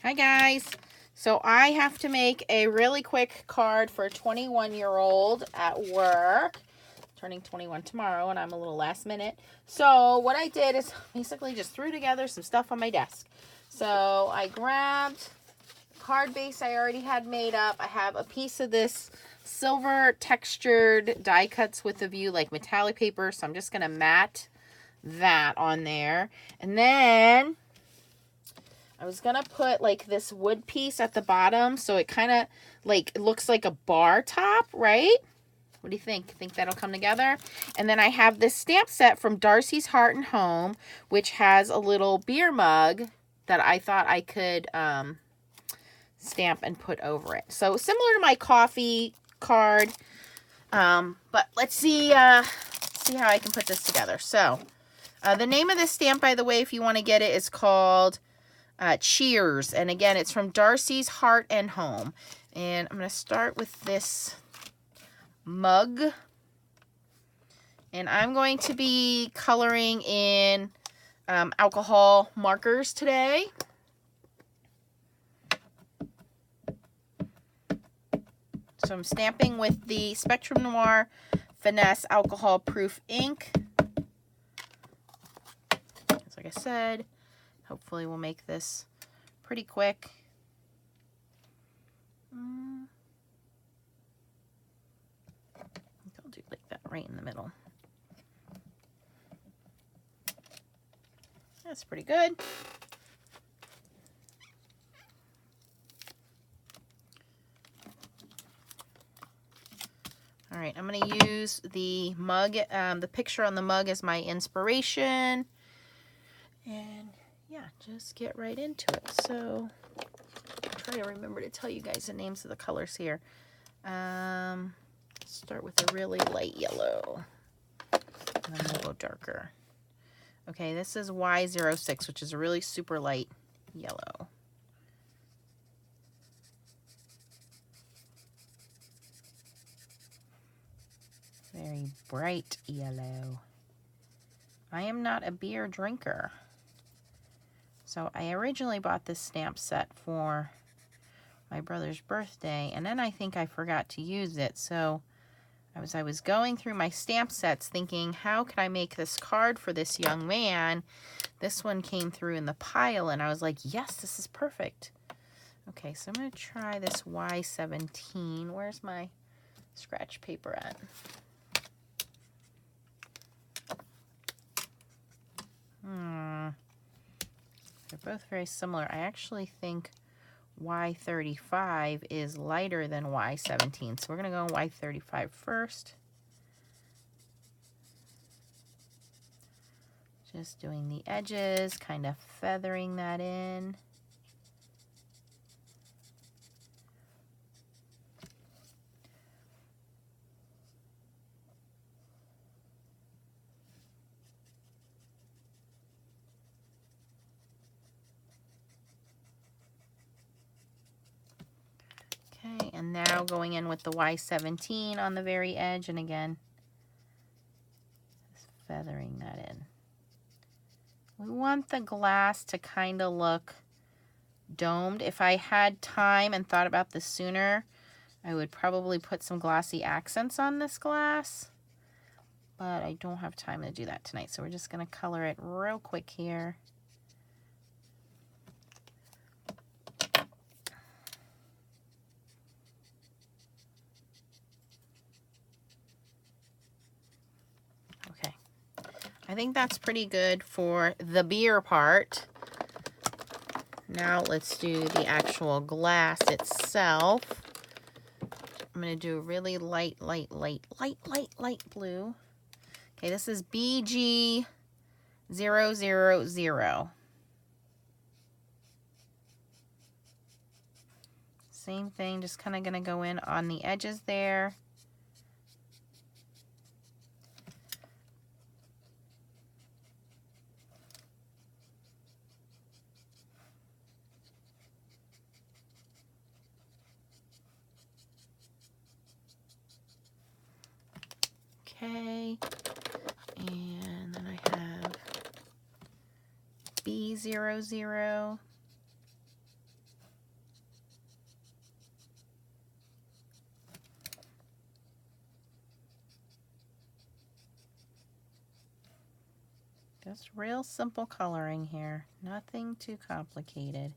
Hi guys. So I have to make a really quick card for a 21-year-old at work. Turning 21 tomorrow, and I'm a little last minute. So what I did is basically just threw together some stuff on my desk. So I grabbed the card base I already had made up. I have a piece of this silver textured die cuts with a view like metallic paper. So I'm just going to mat that on there. And then I was going to put like this wood piece at the bottom so it kind of like it looks like a bar top, right? What do you think? Think that'll come together? And then I have this stamp set from Darcy's Heart and Home, which has a little beer mug that I thought I could stamp and put over it. So similar to my coffee card, but let's see how I can put this together. So the name of this stamp, by the way, if you want to get it, is called Cheers. And again, it's from Darcy's Heart and Home. And I'm going to start with this mug. And I'm going to be coloring in alcohol markers today. So I'm stamping with the Spectrum Noir Finesse Alcohol Proof ink. Like I said, hopefully we'll make this pretty quick. I'll do like that right in the middle. That's pretty good. All right, I'm going to use the mug, the picture on the mug as my inspiration. And yeah, just get right into it. So I'll try to remember to tell you guys the names of the colors here. Start with a really light yellow. And then we'll go darker. Okay, this is Y06, which is a really super light yellow. Very bright yellow. I am not a beer drinker. So I originally bought this stamp set for my brother's birthday, and then I think I forgot to use it. So I was going through my stamp sets thinking, how could I make this card for this young man? This one came through in the pile, and I was like, yes, this is perfect. Okay, so I'm going to try this Y17. Where's my scratch paper at? They're both very similar. I actually think Y35 is lighter than Y17. So we're going to go Y35 first. Just doing the edges, kind of feathering that in. Okay, and now going in with the Y17 on the very edge, and again, just feathering that in. We want the glass to kind of look domed. If I had time and thought about this sooner, I would probably put some glossy accents on this glass, but I don't have time to do that tonight, so we're just going to color it real quick here. Okay, I think that's pretty good for the beer part. Now let's do the actual glass itself. I'm going to do a really light blue. Okay, this is BG000. Same thing, just kind of going to go in on the edges there. Okay, and then I have B00. Just real simple coloring here. Nothing too complicated.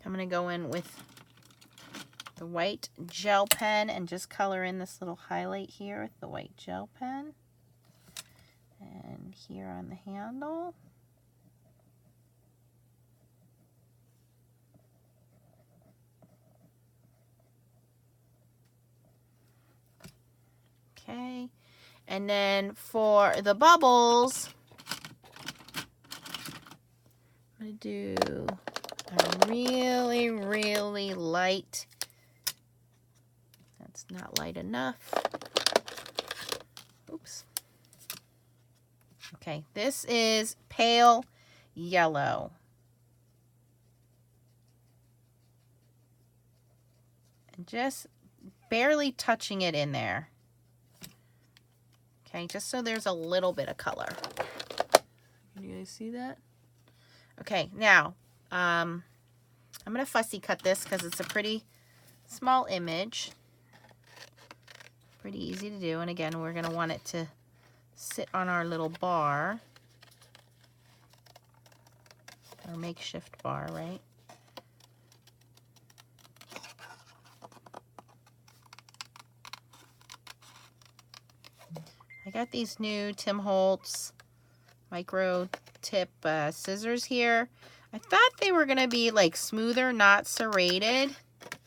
I'm going to go in with the white gel pen and just color in this little highlight here with the white gel pen. And here on the handle. Okay, and then for the bubbles, I'm going to do a really, really light, that's not light enough. Oops. Okay, this is pale yellow. And just barely touching it in there. Okay, just so there's a little bit of color. Can you guys see that? Okay, now, I'm going to fussy cut this because it's a pretty small image. Pretty easy to do. And again, we're going to want it to sit on our little bar. Our makeshift bar, right? I got these new Tim Holtz micro tip scissors here. I thought they were going to be like smoother, not serrated.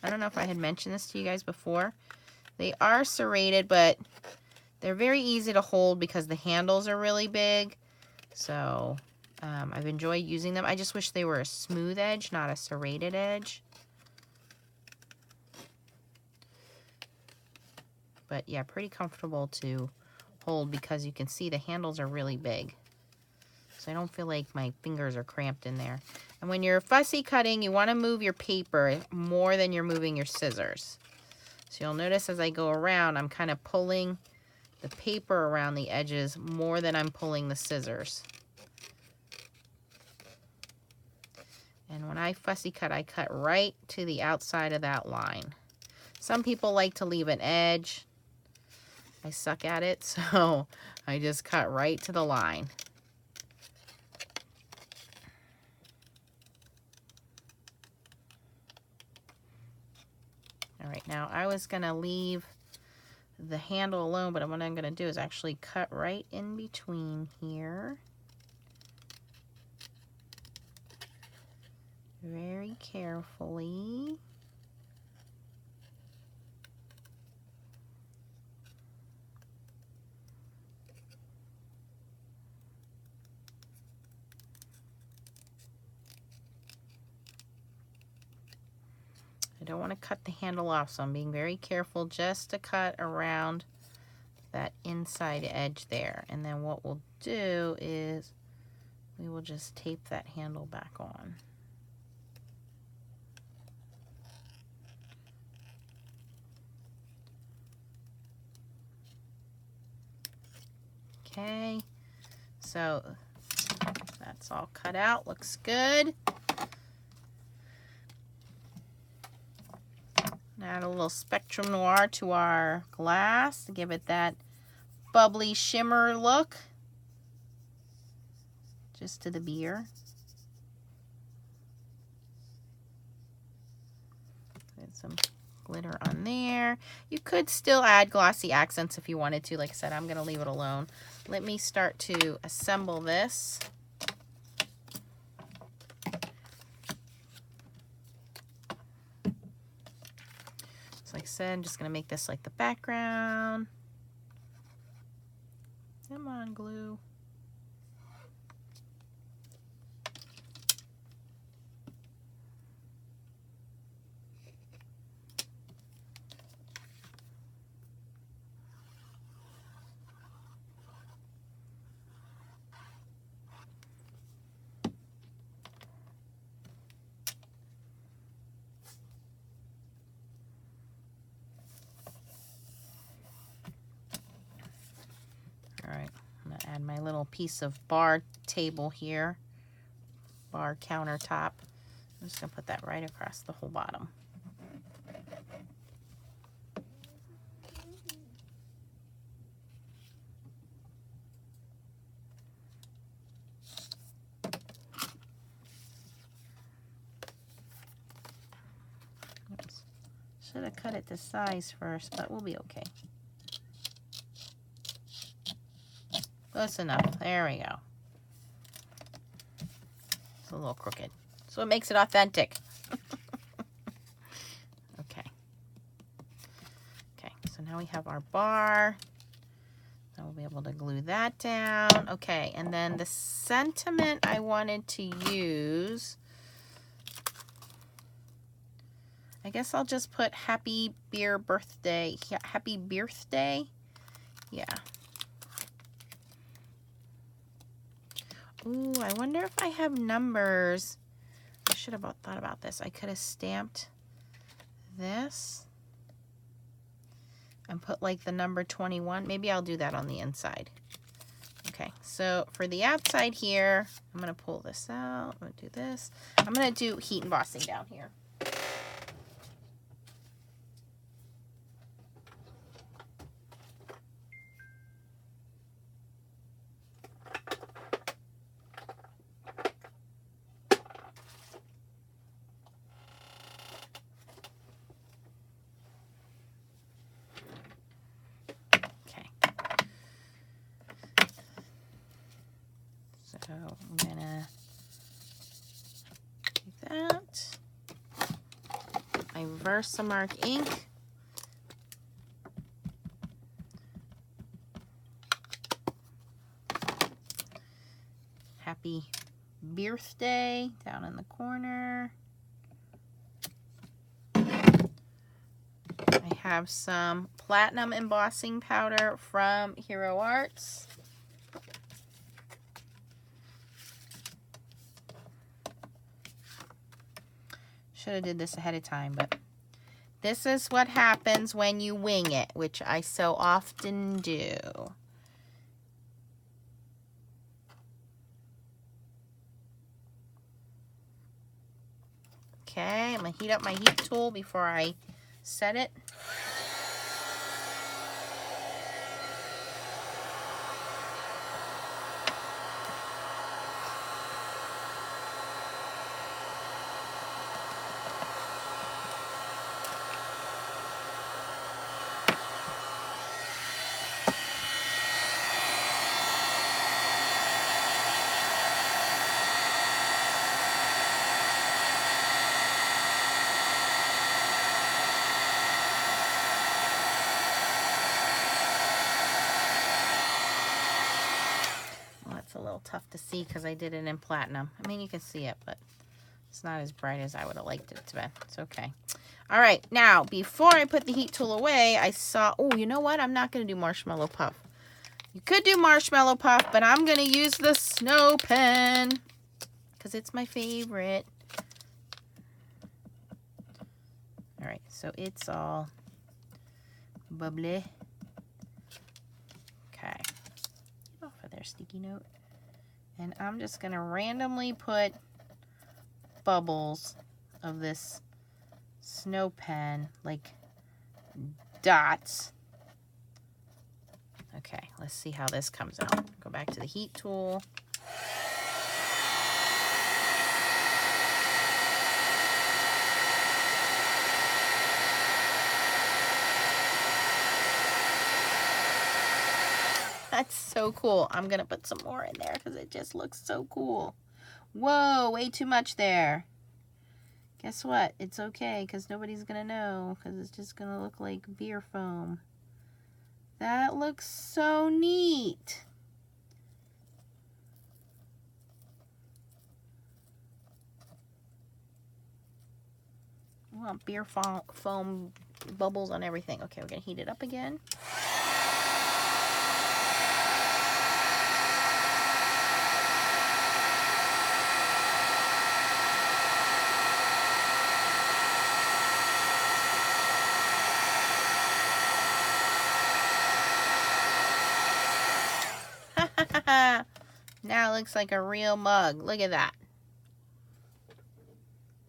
I don't know if I had mentioned this to you guys before. They are serrated, but they're very easy to hold because the handles are really big. So I've enjoyed using them. I just wish they were a smooth edge, not a serrated edge. But yeah, pretty comfortable to hold because you can see the handles are really big. So I don't feel like my fingers are cramped in there. And when you're fussy cutting, you want to move your paper more than you're moving your scissors. So you'll notice as I go around, I'm kind of pulling the paper around the edges more than I'm pulling the scissors. And when I fussy cut, I cut right to the outside of that line. Some people like to leave an edge. I suck at it, so I just cut right to the line. All right, now I was going to leave the handle alone, but what I'm going to do is actually cut right in between here. Very carefully. I don't want to cut the handle off, so I'm being very careful just to cut around that inside edge there. And then what we'll do is we will just tape that handle back on. Okay, so that's all cut out, looks good. Add a little Spectrum Noir to our glass to give it that bubbly shimmer look. Just to the beer. Add some glitter on there. You could still add glossy accents if you wanted to. Like I said, I'm going to leave it alone. Let me start to assemble this. Like I said, I'm just going to make this like the background. Come on, glue. Alright, I'm going to add my little piece of bar table here, bar countertop. I'm just going to put that right across the whole bottom. should have cut it to size first, but we'll be okay. Close enough. There we go. It's a little crooked. So it makes it authentic. Okay. Okay, so now we have our bar. Now we'll be able to glue that down. Okay, and then the sentiment I wanted to use, I guess I'll just put happy beer birthday. Yeah, happy birthday. Yeah. Ooh, I wonder if I have numbers. I should have thought about this. I could have stamped this and put like the number 21. Maybe I'll do that on the inside. Okay, so for the outside here, I'm going to pull this out. I'm going to do this. I'm going to do heat embossing down here. So I'm gonna do that. My Versamark ink. Happy birthday down in the corner. I have some platinum embossing powder from Hero Arts. Should have did this ahead of time, but this is what happens when you wing it, which I so often do. Okay, I'm going to heat up my heat tool before I set it. A little tough to see because I did it in platinum. I mean, you can see it, but it's not as bright as I would have liked it to be. It's okay. All right, now before I put the heat tool away, I saw, oh, you know what? I'm not going to do marshmallow puff. You could do marshmallow puff, but I'm going to use the snow pen because it's my favorite. All right, so it's all bubbly. Okay. Get off of their sticky note. And I'm just going to randomly put bubbles of this snow pen, like dots. Okay, let's see how this comes out. Go back to the heat tool. That's so cool. I'm going to put some more in there because it just looks so cool. Whoa, way too much there. Guess what? It's okay because nobody's going to know because it's just going to look like beer foam. That looks so neat. I want beer foam bubbles on everything. Okay, we're going to heat it up again. Now it looks like a real mug. Look at that.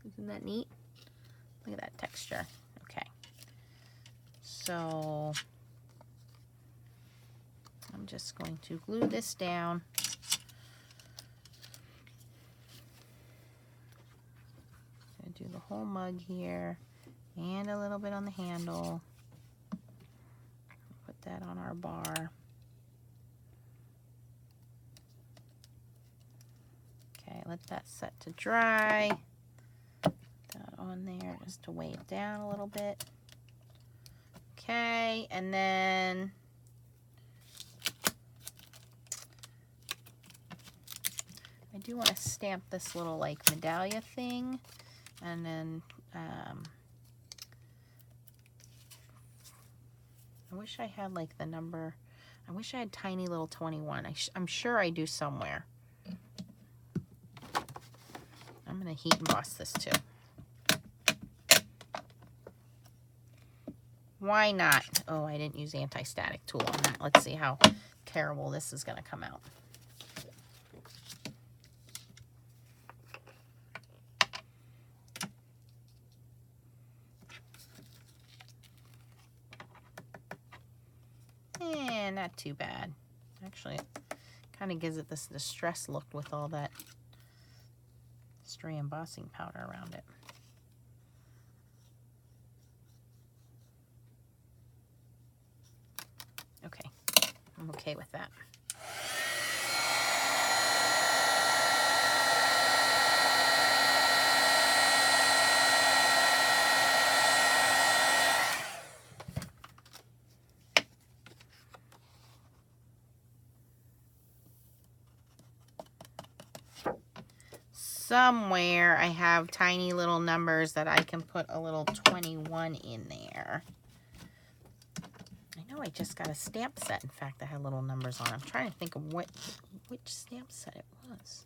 Isn't that neat? Look at that texture. Okay. So I'm just going to glue this down. I'm going to do the whole mug here And a little bit on the handle. Put that on our bar. Okay, let that set to dry. Put that on there just to weigh it down a little bit. Okay, and then I do want to stamp this little like medallia thing, and then I wish I had like the number. I wish I had tiny little 21. I'm sure I do somewhere. I'm going to heat emboss this too. Why not? Oh, I didn't use anti-static tool on that. Let's see how terrible this is going to come out. Not too bad. Actually, it kind of gives it this distressed look with all that stray embossing powder around it. Okay, I'm okay with that. Somewhere I have tiny little numbers that I can put a little 21 in there. I know I just got a stamp set, in fact, that had little numbers on it. I'm trying to think of which stamp set it was.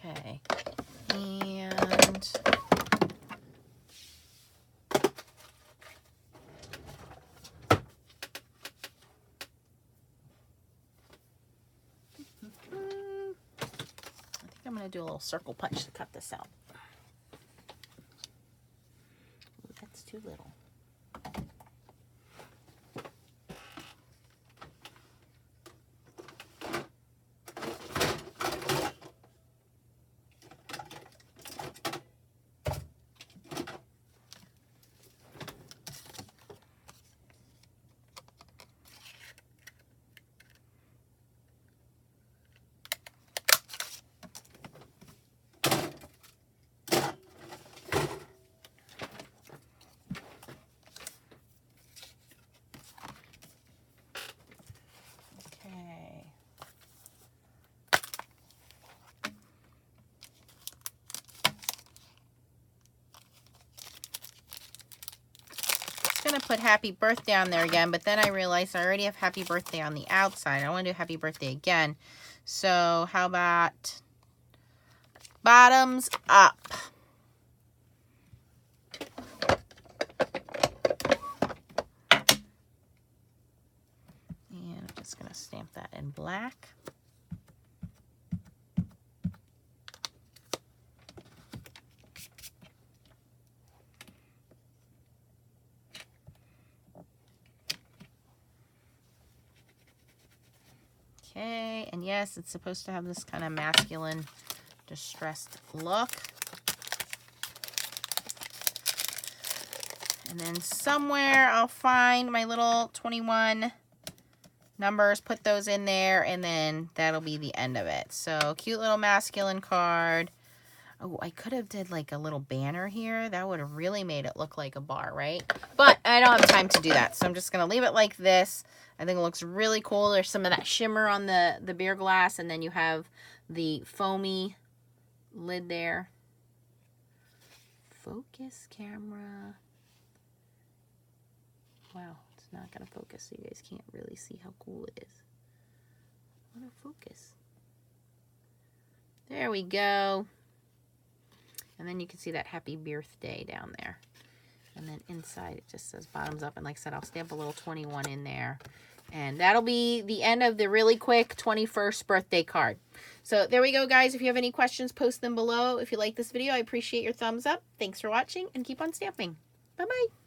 Okay, and I think I'm going to do a little circle punch to cut this out. Ooh, that's too little. Going to put happy birthday on there again, but then I realized I already have happy birthday on the outside. I want to do happy birthday again. So how about bottoms up? And I'm just going to stamp that in black. Okay, and yes, it's supposed to have this kind of masculine, distressed look. And then somewhere I'll find my little 21 numbers, put those in there, and then that'll be the end of it. So, cute little masculine card. Oh, I could have did like a little banner here. That would have really made it look like a bar, right? But I don't have time to do that, so I'm just going to leave it like this. I think it looks really cool. There's some of that shimmer on the beer glass, and then you have the foamy lid there. Focus, camera. Wow, it's not going to focus, so you guys can't really see how cool it is. I want to focus. There we go. And then you can see that happy birthday down there. And then inside it just says bottoms up. And like I said, I'll stamp a little 21 in there. And that'll be the end of the really quick 21st birthday card. So there we go, guys. If you have any questions, post them below. If you like this video, I appreciate your thumbs up. Thanks for watching, and keep on stamping. Bye-bye.